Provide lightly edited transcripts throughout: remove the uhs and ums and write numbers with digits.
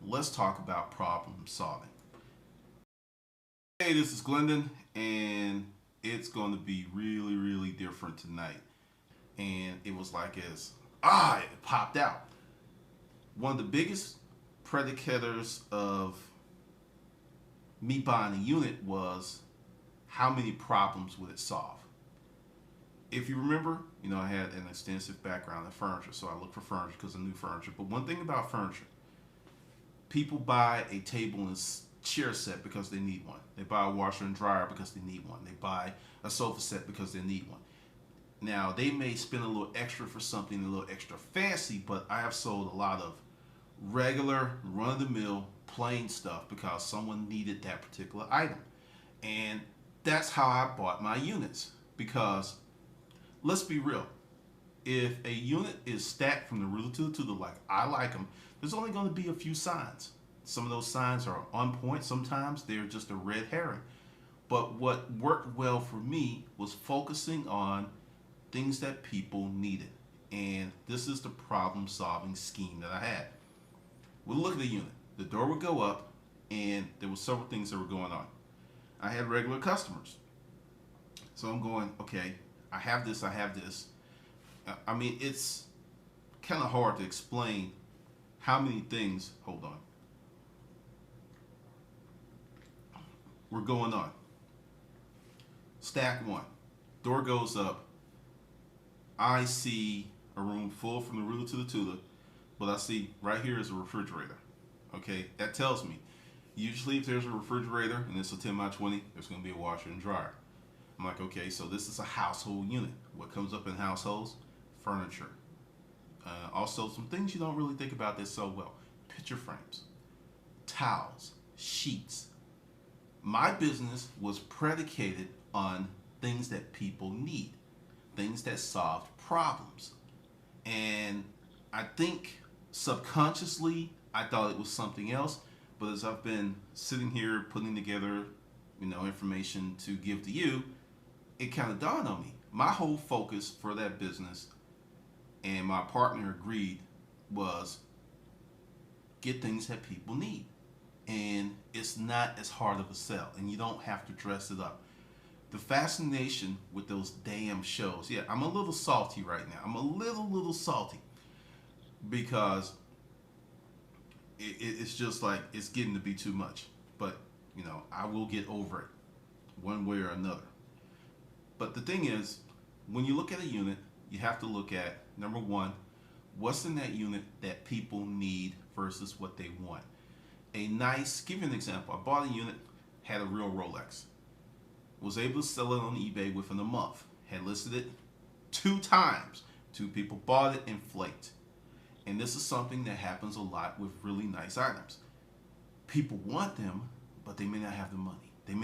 let's talk about problem solving. Hey, this is Glendon, and it's going to be really, really different tonight. And it was like it popped out. One of the biggest predicators of me buying a unit was how many problems would it solve. If you remember, I had an extensive background in furniture, so I looked for furniture because I knew furniture. But one thing about furniture, people buy a table and chair set because they need one. They buy a washer and dryer because they need one. They buy a sofa set because they need one. Now, they may spend a little extra for something a little extra fancy, but I have sold a lot of regular, run-of-the-mill, plain stuff because someone needed that particular item. And that's how I bought my units. Because, let's be real, if a unit is stacked from the ruler to the tutor like I like them, there's only going to be a few signs. Some of those signs are on point. Sometimes they're just a red herring. But what worked well for me was focusing on things that people needed. And this is the problem-solving scheme that I had. We'll look at the unit. The door would go up, and there were several things that were going on. I had regular customers. So I'm going, okay, I have this, I have this. I mean, it's kind of hard to explain how many things, hold on, were going on. Stack one, door goes up. I see a room full from the ruler to the tutor, but I see right here is a refrigerator. Okay, that tells me usually if there's a refrigerator and it's a 10 by 20, there's going to be a washer and dryer. I'm like, okay, so this is a household unit. What comes up in households? Furniture. Also, some things you don't really think about this so well. Picture frames, towels, sheets. My business was predicated on things that people need, things that solved problems. And I think subconsciously I thought it was something else, but as I've been sitting here putting together, information to give to you, it kind of dawned on me. My whole focus for that business, and my partner agreed, was get things that people need. And it's not as hard of a sell, and you don't have to dress it up. The fascination with those damn shows, yeah, I'm a little salty right now. I'm a little salty because it's just like it's getting to be too much. But, I will get over it one way or another. But the thing is, when you look at a unit, you have to look at, number one, what's in that unit that people need versus what they want. Give you an example. I bought a unit, had a real Rolex. Was able to sell it on eBay within a month. Had listed it 2 times. 2 people bought it and flaked. And this is something that happens a lot with really nice items. People want them, but they may not have the money. They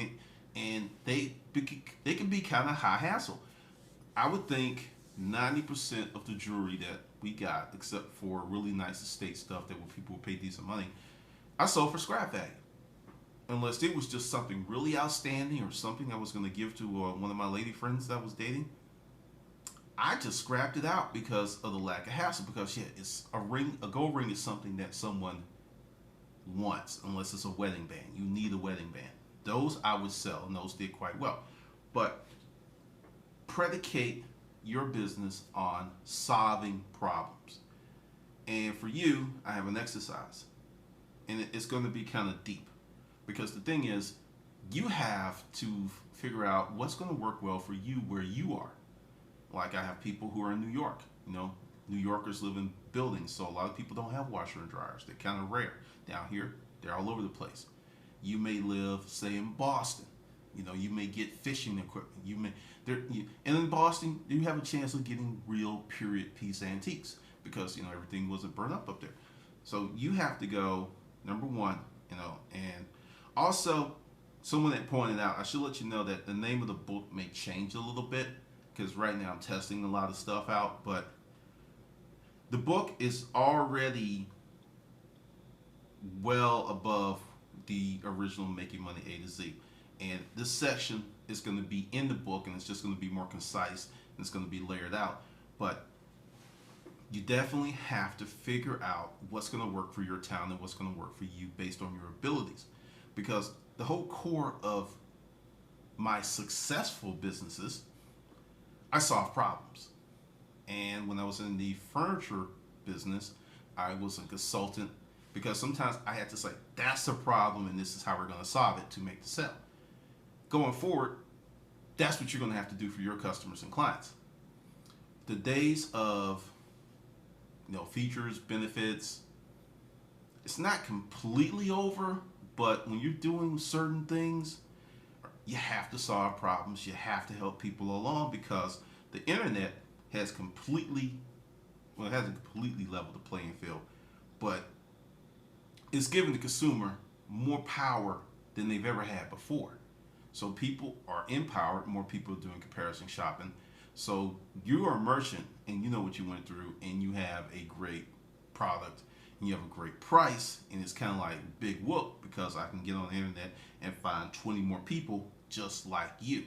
can be kind of high hassle. I would think 90% of the jewelry that we got, except for really nice estate stuff that people would pay decent money, I sold for scrap value. Unless it was just something really outstanding or something I was going to give to one of my lady friends that I was dating, I just scrapped it out because of the lack of hassle. Because it's a gold ring is something that someone wants, unless it's a wedding band. You need a wedding band. Those I would sell, and those did quite well. But predicate your business on solving problems. And for you, I have an exercise, and it's going to be kind of deep. Because the thing is, you have to figure out what's going to work well for you where you are. Like I have people who are in New York. New Yorkers live in buildings, so a lot of people don't have washer and dryers. They're kind of rare. Down here, they're all over the place. You may live, say, in Boston. You may get fishing equipment. And in Boston, you have a chance of getting real period piece antiques because everything wasn't burnt up there. So you have to go, number one, and also, someone that pointed out, I should let you know that the name of the book may change a little bit because right now I'm testing a lot of stuff out, but the book is already well above the original Making Money A to Z. And this section is going to be in the book, and it's just going to be more concise, and it's going to be layered out. But You definitely have to figure out what's going to work for your town and what's going to work for you based on your abilities. Because the whole core of my successful businesses, I solve problems. And when I was in the furniture business, I was a consultant because sometimes I had to say, that's the problem and this is how we're going to solve it to make the sale. Going forward, that's what you're going to have to do for your customers and clients. The days of features, benefits, it's not completely over, but when you're doing certain things, you have to solve problems. You have to help people along because the internet has it hasn't completely leveled the playing field, but it's giving the consumer more power than they've ever had before. So people are empowered, more people are doing comparison shopping. So you are a merchant and you know what you went through and you have a great product and you have a great price, and it's kind of like big whoop because I can get on the internet and find 20 more people just like you,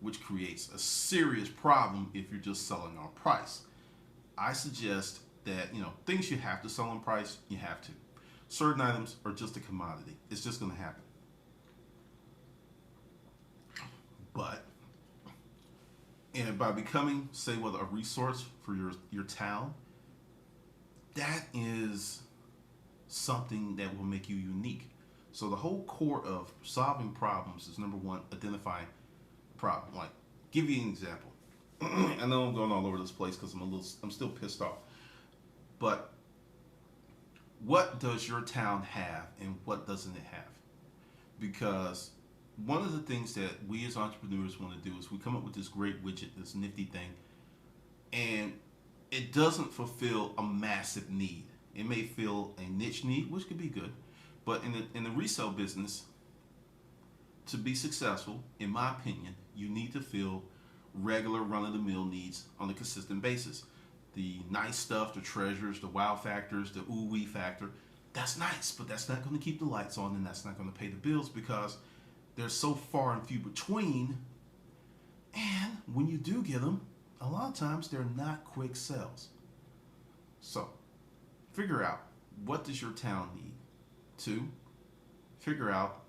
which creates a serious problem if you're just selling on price. I suggest that things you have to sell on price, you have to. Certain items are just a commodity. It's just going to happen. But and by becoming, say, what a resource for your town, that is something that will make you unique. So the whole core of solving problems is number one, identifying problem. Like, give you an example. I know I'm going all over this place because I'm still pissed off. But what does your town have and what doesn't it have? Because one of the things that we as entrepreneurs want to do is we come up with this great widget, this nifty thing, and it doesn't fulfill a massive need. It may fill a niche need, which could be good, but in the resale business, to be successful, in my opinion, you need to fill regular run-of-the-mill needs on a consistent basis. The nice stuff, the treasures, the wow factors, the ooh-wee factor, that's nice, but that's not going to keep the lights on and that's not going to pay the bills because they're so far and few between. And when you do get them, a lot of times they're not quick sales. So figure out, what does your town need? 2, figure out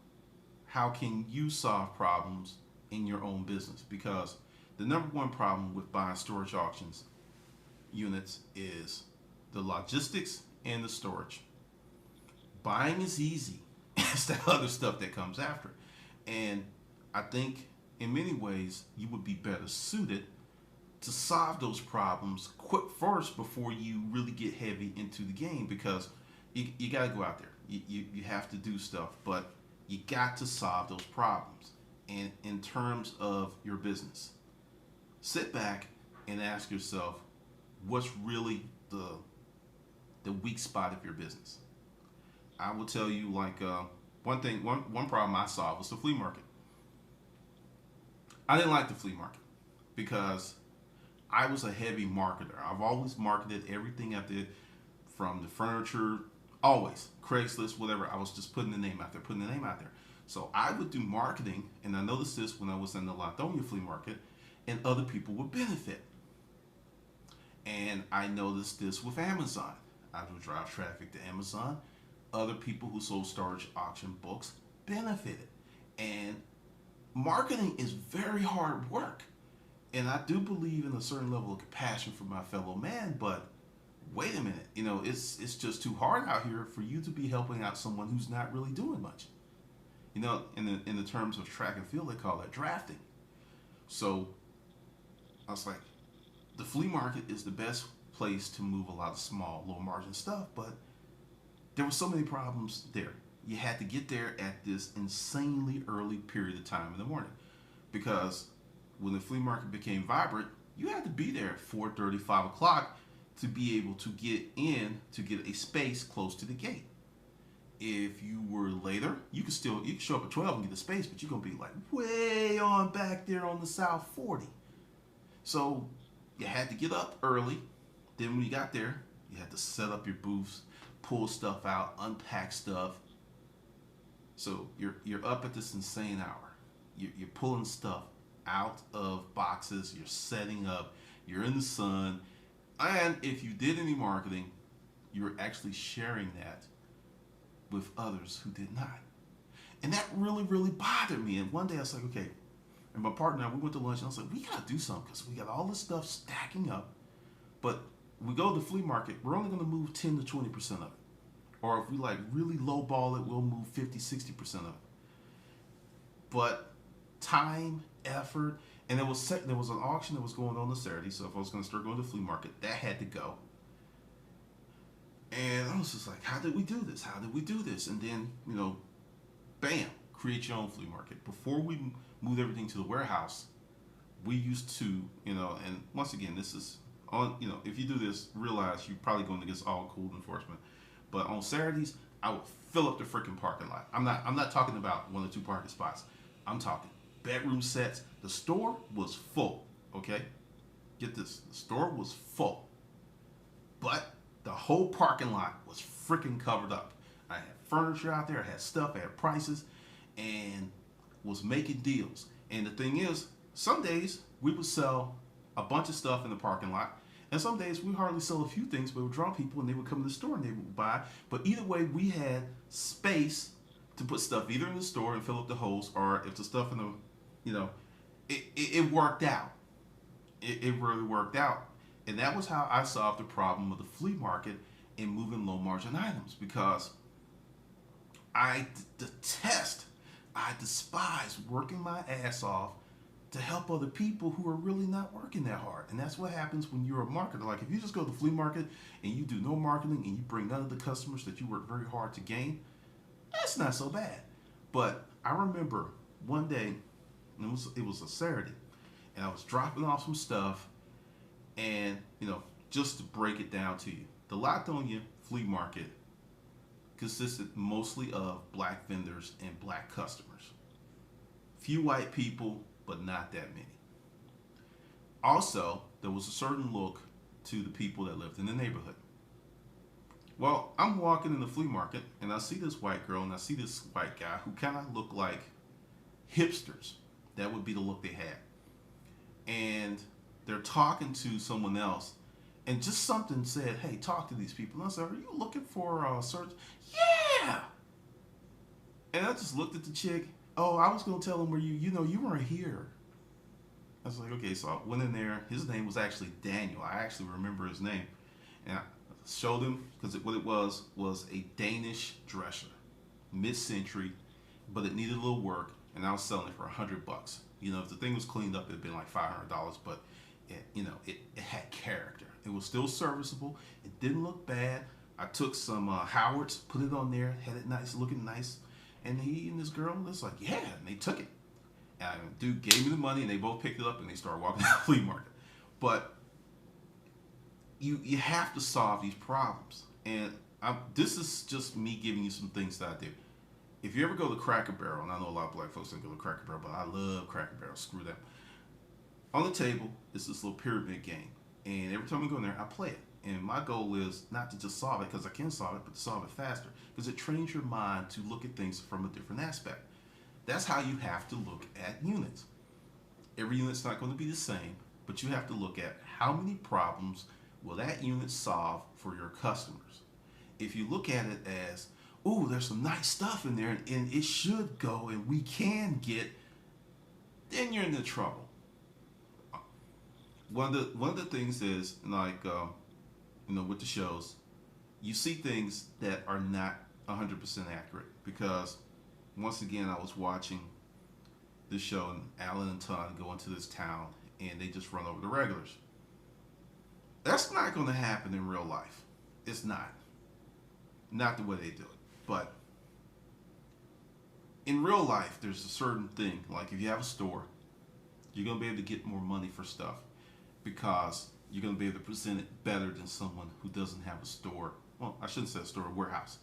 how can you solve problems in your own business, because the number one problem with buying storage auctions units is the logistics and the storage. Buying is easy. It's the other stuff that comes after. And I think in many ways you would be better suited to solve those problems quick first before you really get heavy into the game, because you got to go out there. You have to do stuff, but you got to solve those problems. And in terms of your business, sit back and ask yourself, what's really the weak spot of your business? I will tell you, like, one problem I saw was the flea market. I didn't like the flea market because I was a heavy marketer. I've always marketed everything I did, from the furniture, always Craigslist, whatever. I was just putting the name out there. So I would do marketing, and I noticed this when I was in the Lithonia flea market, and other people would benefit. And I noticed this with Amazon. I would drive traffic to Amazon. Other people who sold storage auction books benefited. And marketing is very hard work. And I do believe in a certain level of compassion for my fellow man, but wait a minute, it's just too hard out here for you to be helping out someone who's not really doing much. In the terms of track and field, they call that drafting. So I was like, the flea market is the best place to move a lot of small, low margin stuff, but there were so many problems there. You had to get there at this insanely early period of time in the morning, because when the flea market became vibrant, you had to be there at 4:30, 5 o'clock to be able to get in, to get a space close to the gate. If you were later, you could show up at 12 and get a space, but you're going to be like way on back there on the South 40. So you had to get up early. Then when you got there, you had to set up your booths, pull stuff out, unpack stuff. So you're up at this insane hour. You're pulling stuff out of boxes. You're setting up. You're in the sun. And if you did any marketing, you were actually sharing that with others who did not. And that really, really bothered me. And one day I was like, okay. And my partner and I, we went to lunch and I was like, we got to do something because we got all this stuff stacking up. But we go to the flea market, we're only going to move 10 to 20% of it. Or if we like really lowball it, we'll move 50, 60% of it. But time, effort, and there was an auction that was going on Saturday. So if I was going to start going to the flea market, that had to go. And I was just like, how did we do this? How did we do this? And then, bam, create your own flea market. Before we moved everything to the warehouse, we used to, and once again, this is on, if you do this, realize you're probably going against all code enforcement. But on Saturdays, I would fill up the freaking parking lot. I'm not talking about 1 or 2 parking spots. I'm talking bedroom sets. The store was full. Okay, get this. The store was full, but the whole parking lot was freaking covered up. I had furniture out there. I had stuff. I had prices, and was making deals. And the thing is, some days we would sell a bunch of stuff in the parking lot. And some days we hardly sell a few things, but we would draw people and they would come to the store and they would buy. But either way, we had space to put stuff either in the store and fill up the holes, or if the stuff in the, it worked out. It really worked out. And that was how I solved the problem of the flea market and moving low margin items, because I despise working my ass off to help other people who are really not working that hard. And that's what happens when you're a marketer. Like if you just go to the flea market and you do no marketing and you bring none of the customers that you work very hard to gain, that's not so bad. But I remember one day, and it was a Saturday, and I was dropping off some stuff, and just to break it down to you, the Latonia flea market consisted mostly of black vendors and black customers. Few white people, but not that many. Also, there was a certain look to the people that lived in the neighborhood. Well, I'm walking in the flea market and I see this white girl and I see this white guy who kind of look like hipsters. That would be the look they had. And they're talking to someone else, and just something said, hey, talk to these people. And I said, are you looking for a search? Yeah! And I just looked at the chick. Oh, I was going to tell him where you weren't here. I was like, okay, so I went in there. His name was actually Daniel. I actually remember his name. And I showed him, because what it was a Danish dresser, mid-century, but it needed a little work, and I was selling it for $100. If the thing was cleaned up, it'd been like $500, but it had character. It was still serviceable. It didn't look bad. I took some Howards, put it on there, had it nice, looking nice. And he and this girl was like, yeah, and they took it. And dude gave me the money, and they both picked it up, and they started walking to the flea market. But you have to solve these problems. And this is just me giving you some things that I do. If you ever go to Cracker Barrel, and I know a lot of black folks don't go to Cracker Barrel, but I love Cracker Barrel. Screw them. On the table is this little pyramid game. And every time I go in there, I play it. And my goal is not to just solve it, because I can solve it, but to solve it faster. Because it trains your mind to look at things from a different aspect. That's how you have to look at units. Every unit's not going to be the same, but you have to look at how many problems will that unit solve for your customers. If you look at it as, oh, there's some nice stuff in there, and it should go, and we can get, then you're into trouble. One of the things is, like, with the shows, you see things that are not 100% accurate, because once again, I was watching this show, and Alan and Todd go into this town and they just run over the regulars. That's not going to happen in real life. It's not the way they do it. But in real life, there's a certain thing, like if you have a store, you're going to be able to get more money for stuff, because you're going to be able to present it better than someone who doesn't have a store. Well, I shouldn't say a store, a warehouse.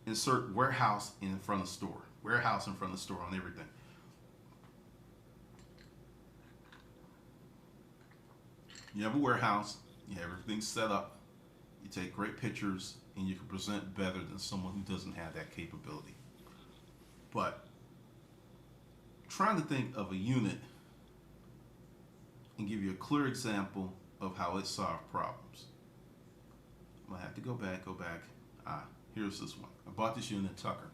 Insert warehouse in front of store. Warehouse in front of store on everything. You have a warehouse, you have everything set up, you take great pictures, and you can present better than someone who doesn't have that capability. But trying to think of a unit and give you a clear example of how it solved problems. I'm gonna have to go back. Here's this one. I bought this unit in Tucker.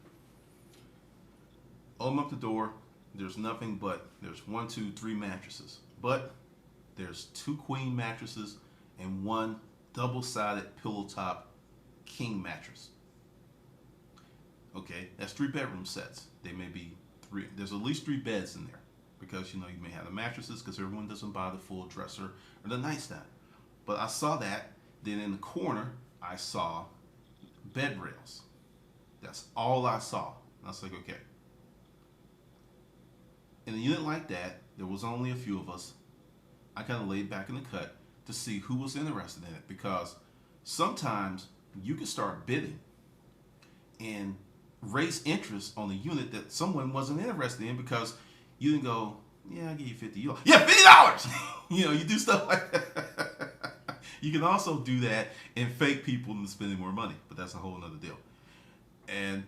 Open up the door. There's nothing but there's 1, 2, 3 mattresses, but there's 2 queen mattresses and 1 double-sided pillow top king mattress. Okay, that's 3 bedroom sets. They may be 3. There's at least 3 beds in there because you may have the mattresses because everyone doesn't buy the full dresser or the nightstand. But I saw that. Then in the corner, I saw bed rails. That's all I saw. And I was like, okay. In a unit like that, there was only a few of us. I kind of laid back in the cut to see who was interested in it because sometimes you can start bidding and raise interest on a unit that someone wasn't interested in because you didn't go, yeah, I'll give you $50. Yeah, $50! You do stuff like that. You can also do that and fake people into spending more money, but that's a whole nother deal. And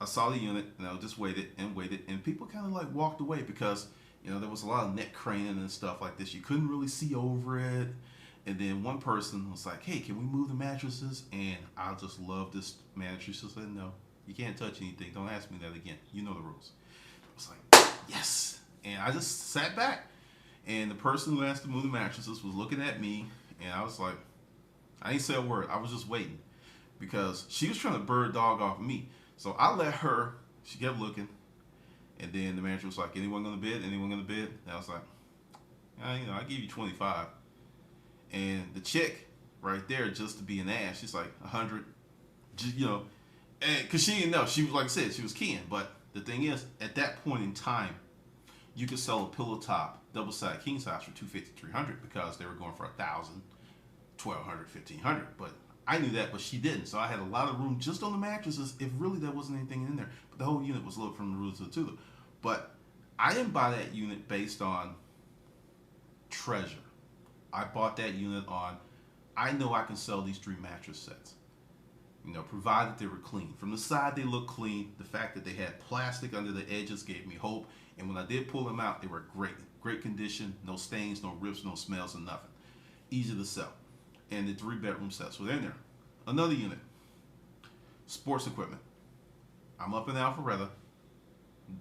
I saw the unit and I just waited, and people kind of like walked away because there was a lot of neck craning and stuff like this. You couldn't really see over it. And then one person was like, hey, can we move the mattresses? And I just love this mattress. She said, no, you can't touch anything. Don't ask me that again. You know the rules. I was like, yes. And I just sat back. And the person who asked to move the mattresses was looking at me. And I was like, I didn't say a word. I was just waiting because she was trying to bird dog off me. So I let her, she kept looking. And then the manager was like, anyone gonna bid? Anyone gonna bid? And I was like, I'll give you 25. And the chick right there, just to be an ass, she's like 100. Because she didn't know. She was, like I said, she was keying. But the thing is, at that point in time, you could sell a pillow top, double-sided king size for $250, $300 because they were going for $1,000, $1,200, $1,500. But I knew that, but she didn't. So I had a lot of room just on the mattresses if really there wasn't anything in there. But the whole unit was loaded from the root to the tulip. But I didn't buy that unit based on treasure. I bought that unit on, I know I can sell these 3 mattress sets. Provided they were clean. From the side, they looked clean. The fact that they had plastic under the edges gave me hope. And when I did pull them out, they were great condition. No stains, no rips, no smells, and nothing. Easy to sell. And the 3 bedroom sets were in there. Another unit, sports equipment. I'm up in Alpharetta.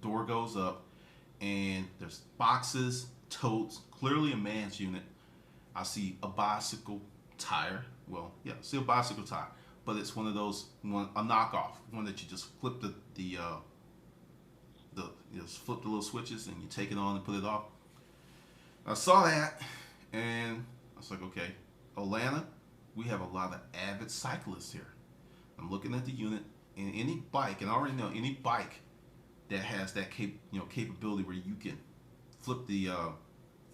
Door goes up, and there's boxes, totes, clearly a man's unit. I see a bicycle tire. Well, yeah, see a bicycle tire, but it's one of those, a knockoff, one that you just flip just flip the little switches and you take it on and put it off. I saw that, and I was like, okay, Atlanta, we have a lot of avid cyclists here. I'm looking at the unit, and any bike, and I already know any bike that has that capability where you can flip the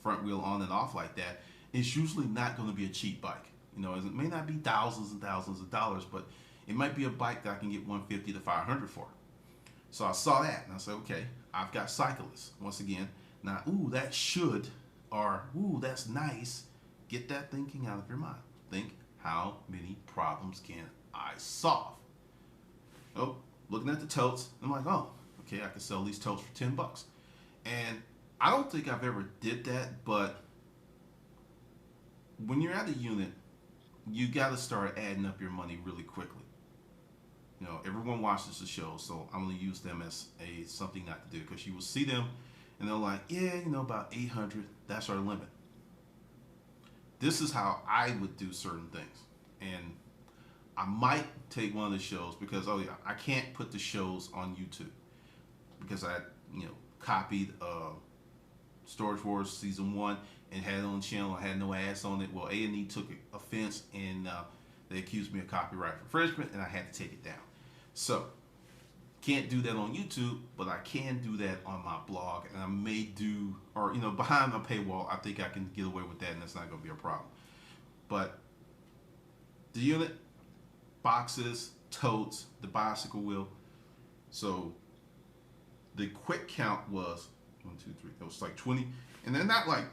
front wheel on and off like that, it's usually not going to be a cheap bike. It may not be thousands and thousands of dollars, but it might be a bike that I can get $150 to $500 for. So I saw that, and I said, okay, I've got cyclists. Once again, now, ooh, that should, or ooh, that's nice. Get that thinking out of your mind. Think, how many problems can I solve? Oh, looking at the totes, I'm like, oh, okay, I can sell these totes for $10. And I don't think I've ever did that, but when you're at a unit, you got to start adding up your money really quickly. Everyone watches the show, so I'm going to use them as something not to do, because you will see them and they're like, yeah, about 800, that's our limit. This is how I would do certain things. And I might take one of the shows because, I can't put the shows on YouTube because I, copied Storage Wars Season 1 and had it on the channel. I had no ads on it. Well, A&E took offense and they accused me of copyright infringement, and I had to take it down. So, can't do that on YouTube, but I can do that on my blog, and I may do, or behind my paywall, I think I can get away with that, and that's not going to be a problem. But the unit, boxes, totes, the bicycle wheel. So the quick count was 1, 2, 3. It was like 20, and they're not like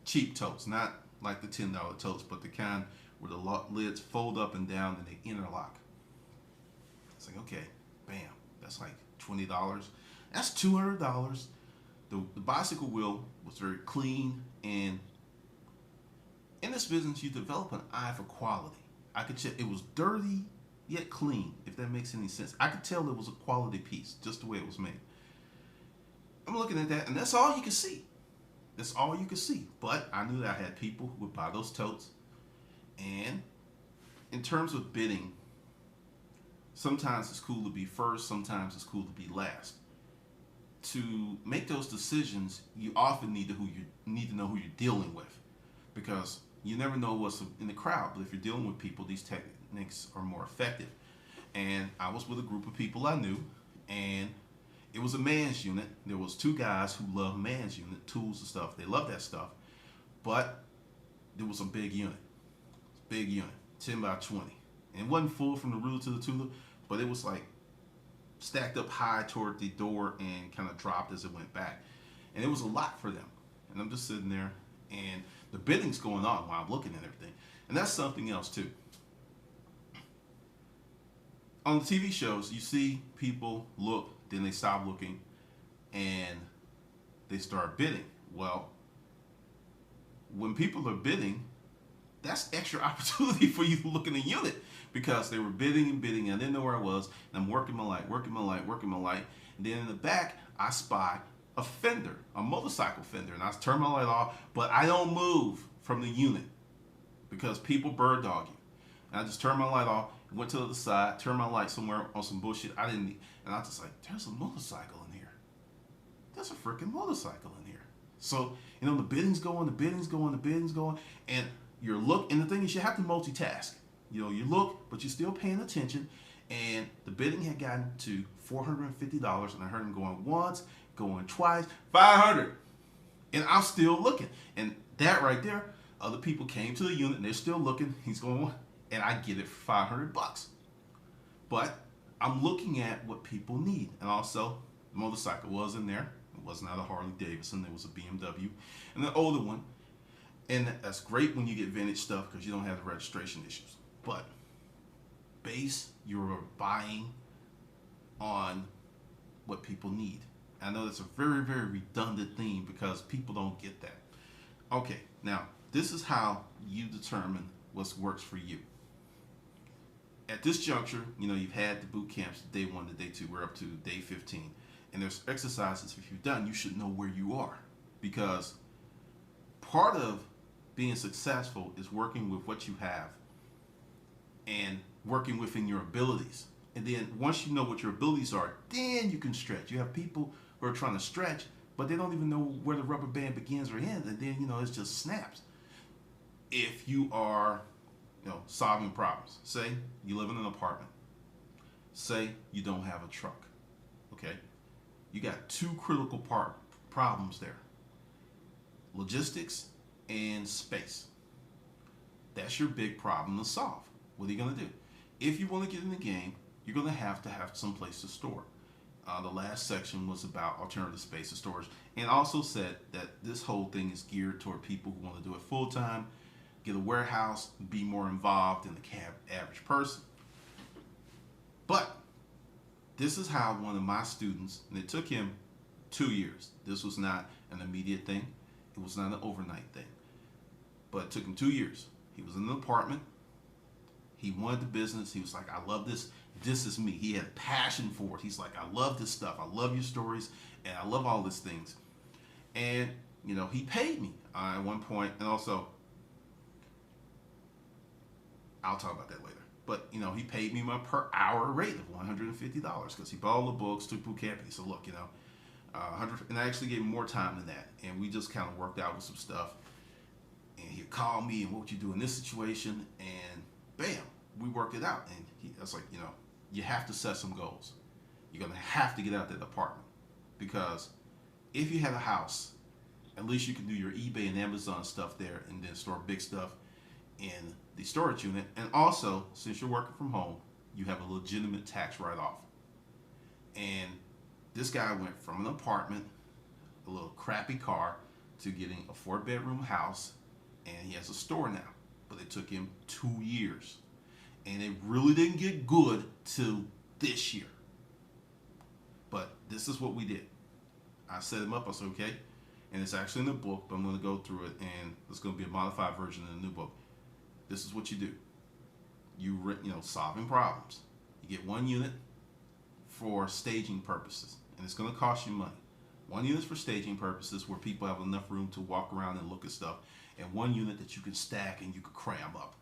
cheap totes, not like the $10 totes, but the kind where the lids fold up and down and they interlock. It's like, okay, bam, that's like $20. That's $200. The bicycle wheel was very clean, and In this business, you develop an eye for quality. I could check it was dirty yet clean, if that makes any sense. I could tell it was a quality piece, just the way it was made. I'm looking at that, and that's all you can see. That's all you could see. But I knew that I had people who would buy those totes. And in terms of bidding, sometimes it's cool to be first, sometimes it's cool to be last. To make those decisions, you often need to know who you're dealing with, because you never know what's in the crowd. But if you're dealing with people, these techniques are more effective. And I was with a group of people I knew, and it was a man's unit. There was two guys who loved man's unit, tools and stuff. They loved that stuff. But there was a big unit, 10 by 20. And it wasn't full from the ruler to the tutor, but it was like stacked up high toward the door and kind of dropped as it went back. And it was a lot for them. And I'm just sitting there, and the bidding's going on while I'm looking at everything. And that's something else too. On the TV shows, you see people look, then they stop looking, and they start bidding. Well, when people are bidding, that's extra opportunity for you to look in the unit, because they were bidding and bidding, and I didn't know where I was, and I'm working my light. And then in the back, I spy a fender, a motorcycle fender, and I turn my light off, but I don't move from the unit because people bird dog you. And I just turned my light off, went to the other side, turned my light somewhere on some bullshit. And I was just like, there's a motorcycle in here. There's a freaking motorcycle in here. So, the bidding's going, and and the thing is, you have to multitask. You look, but you're still paying attention. And the bidding had gotten to $450, and I heard him going once, going twice, 500, and I'm still looking. And that right there, other people came to the unit, and they're still looking. He's going, and I get it for $500. But I'm looking at what people need, and also the motorcycle was in there. It was not a Harley Davidson. It was a BMW, and the older one. And that's great when you get vintage stuff because you don't have the registration issues. But base your buying on what people need. I know that's a very, very redundant theme because people don't get that. Okay, now this is how you determine what works for you. At this juncture, you've had the boot camps, day 1 to day 2. We're up to day 15. And there's exercises, if you've done, you should know where you are. Because part of being successful is working with what you have and working within your abilities. And then once you know what your abilities are, then you can stretch. You have people who are trying to stretch, but they don't even know where the rubber band begins or ends. And then, it just snaps. If you are solving problems. Say you live in an apartment. Say you don't have a truck. Okay? You got two critical problems there. Logistics and space. That's your big problem to solve. What are you going to do? If you want to get in the game, you're going to have some place to store. The last section was about alternative space of storage, and also said that this whole thing is geared toward people who want to do it full time, get a warehouse, be more involved than the average person. But this is how one of my students, and it took him 2 years. This was not an immediate thing. It was not an overnight thing. But it took him 2 years. He was in an apartment. He wanted the business. He was like, I love this. This is me. He had a passion for it. He's like, I love this stuff. I love your stories. And I love all these things. And, he paid me at one point. And also, I'll talk about that later. But, he paid me my per hour rate of $150 because he bought all the books, took boot camp. He said, look, 100, and I actually gave him more time than that. And we just kind of worked out with some stuff. And he'd call me, and what would you do in this situation? And bam, we worked it out. And I was like, you have to set some goals. You're going to have to get out that apartment. Because if you have a house, at least you can do your eBay and Amazon stuff there and then store big stuff in the storage unit. And also, since you're working from home, you have a legitimate tax write-off. And this guy went from an apartment, a little crappy car, to getting a 4-bedroom house, and he has a store now. But it took him 2 years. And it really didn't get good till this year. But this is what we did. I set him up. I said, okay, And it's actually in the book, but I'm going to go through it, and it's going to be a modified version in the new book. This is what you do. Solving problems. You get 1 unit for staging purposes, and it's going to cost you money. 1 unit for staging purposes, where people have enough room to walk around and look at stuff, and 1 unit that you can stack and you can cram up.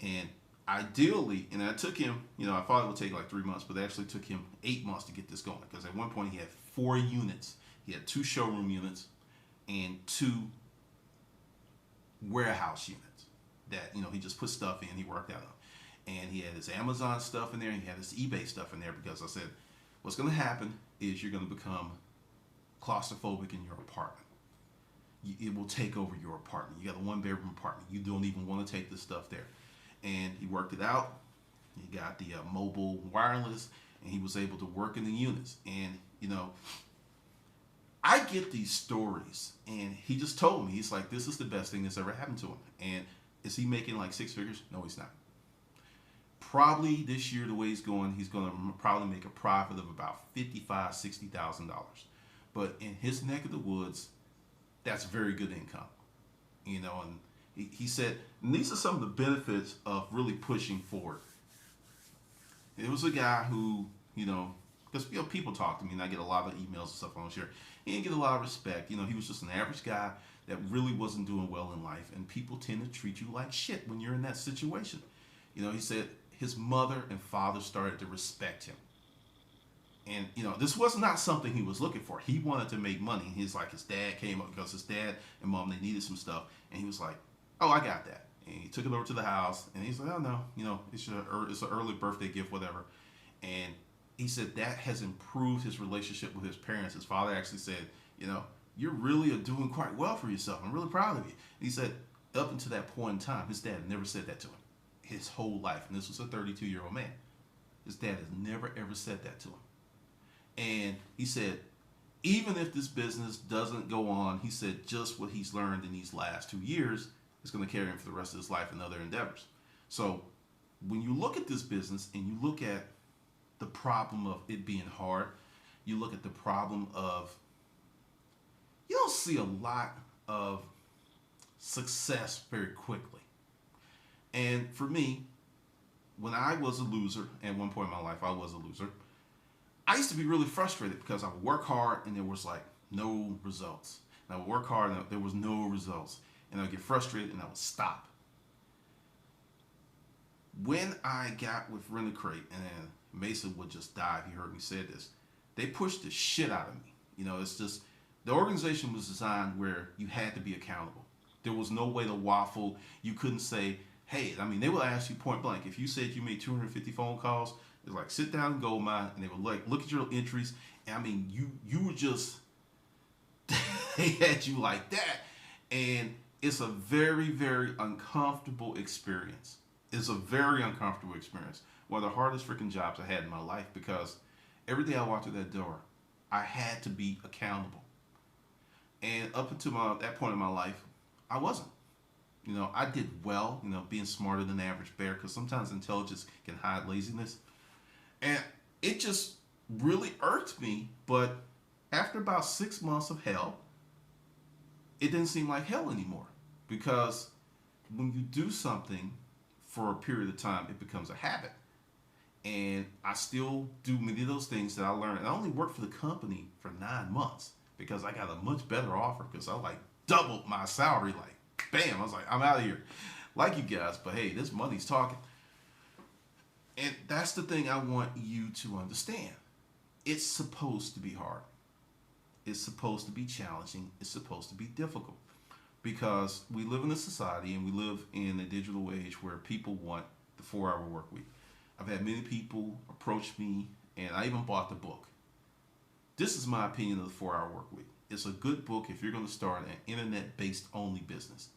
And ideally, and I took him, I thought it would take like 3 months, but it actually took him 8 months to get this going, because at one point he had 4 units. He had 2 showroom units and 2 warehouse units that, he just put stuff in, he worked out of. And he had his Amazon stuff in there, and he had his eBay stuff in there, because I said, what's going to happen is you're going to become claustrophobic in your apartment. It will take over your apartment. You got a 1-bedroom apartment. You don't even want to take this stuff there. And he worked it out. He got the mobile wireless, and he was able to work in the units. And, I get these stories, and he just told me, he's like, this is the best thing that's ever happened to him. And is he making like 6 figures? No, he's not. Probably this year, the way he's going to probably make a profit of about $55,000, $60,000. But in his neck of the woods, that's very good income. And he said, and these are some of the benefits of really pushing forward. It was a guy who, because people talk to me, and I get a lot of emails and stuff on share. He didn't get a lot of respect. He was just an average guy that really wasn't doing well in life, and people tend to treat you like shit when you're in that situation. He said his mother and father started to respect him. And, this was not something he was looking for. He wanted to make money. His dad came up, because his dad and mom, they needed some stuff. And he was like, oh, I got that. And he took it over to the house, and he's like, oh, no, it's an early birthday gift, whatever. And he said that has improved his relationship with his parents. His father actually said, you're really doing quite well for yourself. I'm really proud of you. And he said up until that point in time, his dad never said that to him his whole life. And this was a 32-year-old man. His dad has never, ever said that to him. And he said, even if this business doesn't go on, he said just what he's learned in these last 2 years is going to carry him for the rest of his life in other endeavors. So when you look at this business and you look at the problem of it being hard, you look at the problem of, you don't see a lot of success very quickly. And for me, when I was a loser, at one point in my life I was a loser, I used to be really frustrated, because I would work hard and there was no results. And I would work hard and there was no results. And I would get frustrated and I would stop. When I got with Rent a Crate, and Mason would just die if he heard me say this, they pushed the shit out of me. It's just, the organization was designed where you had to be accountable. There was no way to waffle. You couldn't say, hey, they would ask you point blank. If you said you made 250 phone calls, it's like, sit down and gold mine, and they would look at your entries. And you were just, they had you like that. And it's a very, very uncomfortable experience. It's a very uncomfortable experience. One of the hardest freaking jobs I had in my life, because every day I walked through that door, I had to be accountable. And up until that point in my life, I wasn't. I did well, being smarter than the average bear, because sometimes intelligence can hide laziness. And it just really irked me. But after about 6 months of hell, it didn't seem like hell anymore. Because when you do something for a period of time, it becomes a habit. And I still do many of those things that I learned. And I only worked for the company for 9 months, because I got a much better offer, because I doubled my salary. Bam, I was like, I'm out of here. Like you guys, but hey, this money's talking. And that's the thing I want you to understand. It's supposed to be hard. It's supposed to be challenging. It's supposed to be difficult. Because we live in a society, and we live in a digital age where people want the 4-hour work week. I've had many people approach me, and I even bought the book. This is my opinion of the 4-hour work week. It's a good book if you're going to start an internet-based only business.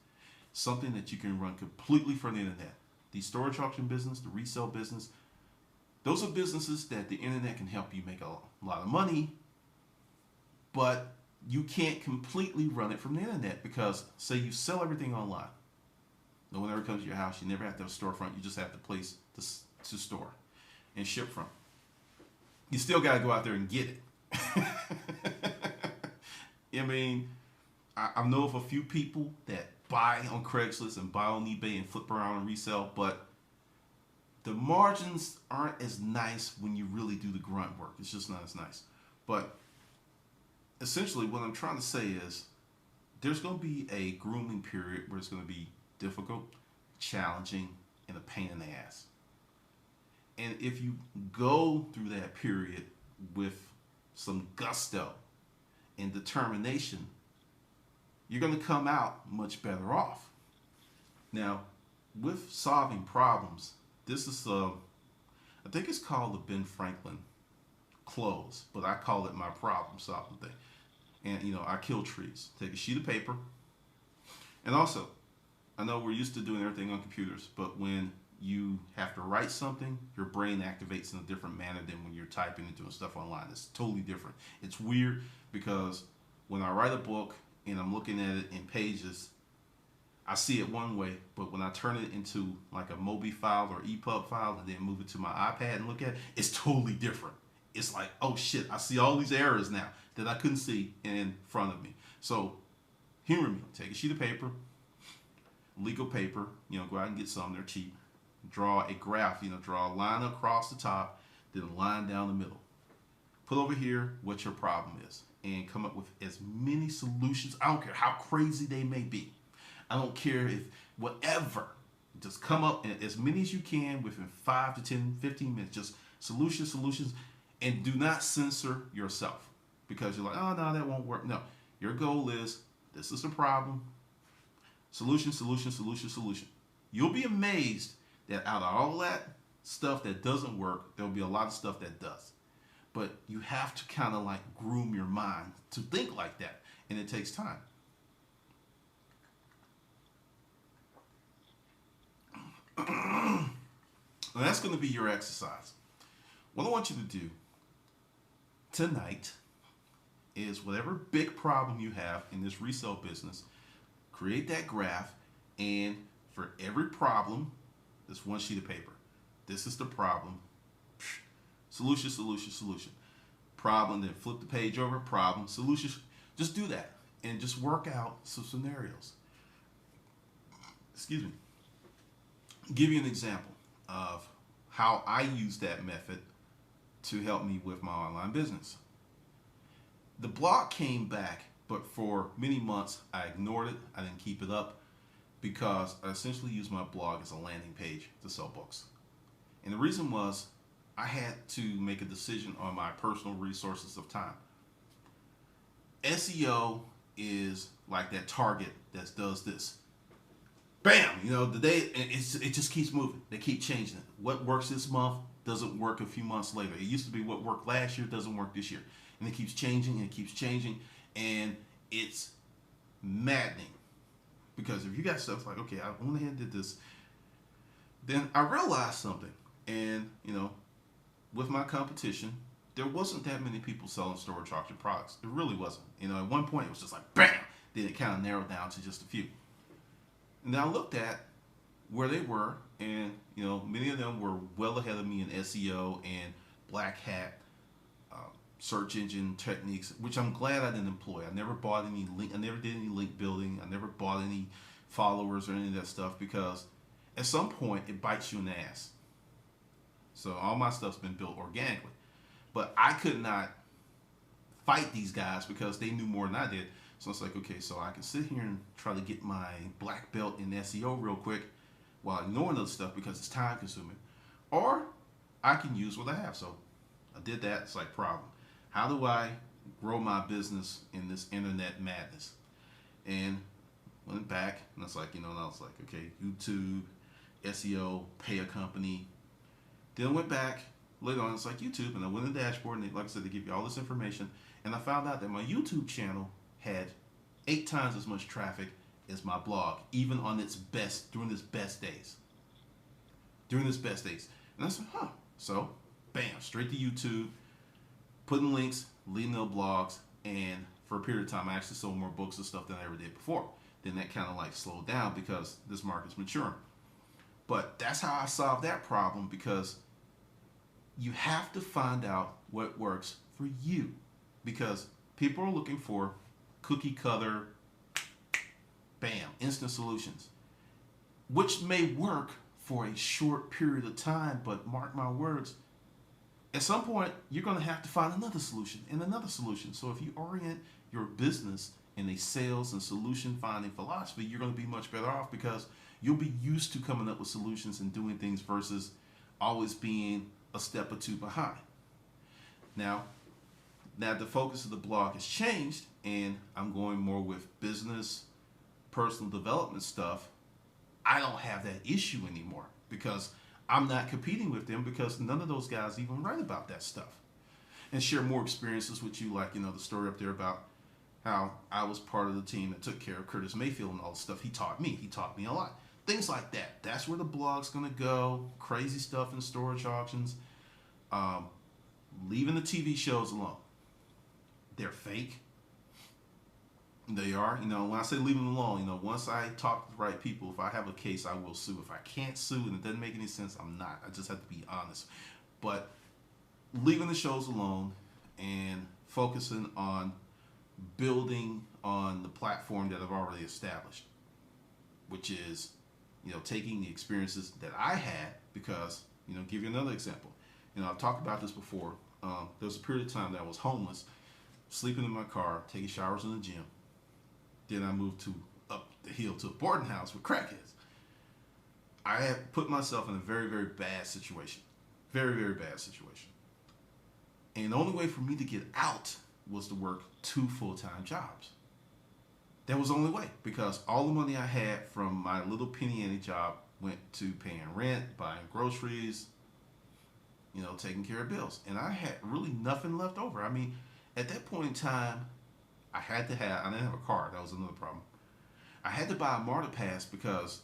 Something that you can run completely from the internet. The storage auction business, the resale business, those are businesses that the internet can help you make a lot of money, but you can't completely run it from the internet, because say you sell everything online. No one ever comes to your house. You never have to have a storefront. You just have the place to store and ship from. You still got to go out there and get it. I know of a few people that buy on Craigslist and buy on eBay and flip around and resell, but the margins aren't as nice when you really do the grunt work. It's just not as nice. But essentially, what I'm trying to say is there's going to be a grooming period where it's going to be difficult, challenging, and a pain in the ass. And if you go through that period with some gusto and determination, you're going to come out much better off. Now, with solving problems, this is I think it's called the Ben Franklin close, but I call it my problem solving thing. And I kill trees. Take a sheet of paper, and also, I know we're used to doing everything on computers, but when you have to write something, your brain activates in a different manner than when you're typing and doing stuff online. It's totally different. It's weird because when I write a book and I'm looking at it in pages, I see it one way, but when I turn it into like a Mobi file or EPUB file and then move it to my iPad and look at it, it's totally different. It's like, oh shit, I see all these errors now that I couldn't see in front of me. So humor me. Take a sheet of paper, legal paper, go out and get some, they're cheap. Draw a graph, draw a line across the top, then a line down the middle. Put over here what your problem is and come up with as many solutions. I don't care how crazy they may be. I don't care if whatever. Just come up and as many as you can within 5 to 10, 15 minutes. Just solutions, and do not censor yourself because you're like, oh no, that won't work. No, your goal is this is the problem. Solution. You'll be amazed that out of all that stuff that doesn't work, there'll be a lot of stuff that does. But you have to kind of like groom your mind to think like that, and it takes time. Now that's going to be your exercise. What I want you to do tonight is whatever big problem you have in this resale business, create that graph, and for every problem, this one sheet of paper. This is the problem. Solution. Problem, then flip the page over, problem, solution. Just do that and just work out some scenarios. Excuse me. Give you an example of how I use that method to help me with my online business. The blog came back, but for many months I ignored it. I didn't keep it up because I essentially used my blog as a landing page to sell books. And the reason was I had to make a decision on my personal resources of time. SEO is like that Target that does this. Bam! The day it just keeps moving. They keep changing it. What works this month doesn't work a few months later. It used to be what worked last year doesn't work this year. And it keeps changing and it keeps changing. And it's maddening. Because if you got stuff like, okay, I went ahead and did this, then I realized something. And, with my competition, there wasn't that many people selling storage auction products. It really wasn't. At one point it was just like, bam! Then it kind of narrowed down to just a few. And I looked at where they were, and, many of them were well ahead of me in SEO and black hat search engine techniques, which I'm glad I didn't employ. I never bought any link. I never did any link building. I never bought any followers or any of that stuff because at some point it bites you in the ass. So all my stuff's been built organically, but I could not fight these guys because they knew more than I did. So it's like, okay, so I can sit here and try to get my black belt in SEO real quick while ignoring other stuff because it's time consuming, or I can use what I have. So I did that. It's like, problem. How do I grow my business in this internet madness? And went back and I was like, and I was like, okay, YouTube, SEO, pay a company. Then I went back later on, it's like YouTube, and I went in the dashboard, and like I said, they give you all this information, and I found out that my YouTube channel had 8 times as much traffic as my blog, even on its best, during its best days. And I said, so, bam, straight to YouTube, putting links, leading the blogs, and for a period of time, I actually sold more books and stuff than I ever did before. Then that kind of like slowed down because this market's maturing. But that's how I solved that problem, because you have to find out what works for you, because people are looking for cookie cutter Bam, instant solutions, which may work for a short period of time, but mark my words, at some point you're going to have to find another solution and another solution. So if you orient your business in a sales and solution finding philosophy, you're going to be much better off because you'll be used to coming up with solutions and doing things versus always being a step or two behind. Now the focus of the blog has changed and I'm going more with business, personal development stuff. I don't have that issue anymore because I'm not competing with them because none of those guys even write about that stuff and share more experiences with you, like, the story up there about how I was part of the team that took care of Curtis Mayfield and all the stuff he taught me. He taught me a lot. Things like that. That's where the blog's going to go. Crazy stuff in storage auctions. Leaving the TV shows alone. They're fake. They are. When I say leave them alone, once I talk to the right people, if I have a case, I will sue. If I can't sue and it doesn't make any sense, I'm not. I just have to be honest. But leaving the shows alone and focusing on building on the platform that I've already established, which is, taking the experiences that I had because, give you another example. I've talked about this before. There was a period of time that I was homeless, sleeping in my car, taking showers in the gym. Then I moved up the hill to a boarding house with crackheads. I had put myself in a very, very bad situation. Very, very bad situation. And the only way for me to get out was to work 2 full-time jobs. That was the only way because all the money I had from my little penny ante job went to paying rent, buying groceries, taking care of bills. And I had really nothing left over. I mean, at that point in time, I didn't have a car. That was another problem. I had to buy a MARTA pass because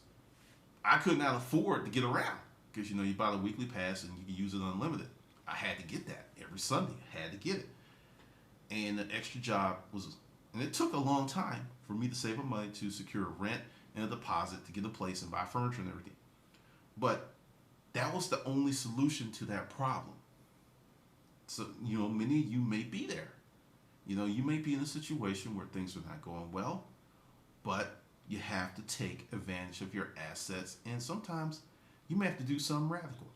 I could not afford to get around. Because, you buy the weekly pass and you can use it unlimited. I had to get that every Sunday. I had to get it. And the extra job and it took a long time for me to save up money to secure rent and a deposit to get a place and buy furniture and everything. But that was the only solution to that problem. So, many of you may be there. You may be in a situation where things are not going well, but you have to take advantage of your assets. And sometimes you may have to do something radical,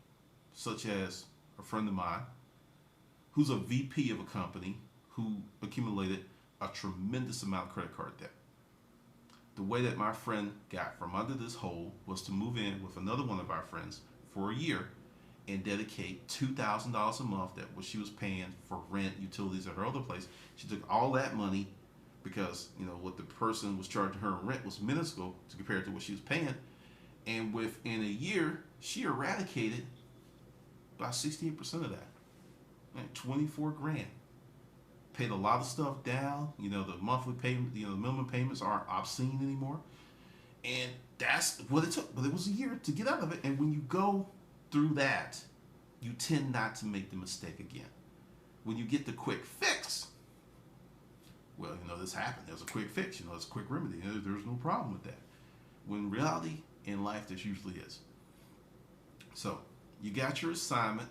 such as a friend of mine who's a VP of a company who accumulated a tremendous amount of credit card debt. The way that my friend got from under this hole was to move in with another one of our friends for a year and dedicate $2,000 a month that what she was paying for rent, utilities at her other place. She took all that money because, what the person was charging her in rent was minuscule to compare to what she was paying. And within a year, she eradicated about 68% of that. Like 24 grand. Paid a lot of stuff down. The monthly payment, the minimum payments aren't obscene anymore. And that's what it took. But it was a year to get out of it. And when you go through that, you tend not to make the mistake again. When you get the quick fix, well, this happened. There's a quick fix. It's a quick remedy. There's no problem with that. When in reality, in life, this usually is. So, you got your assignment.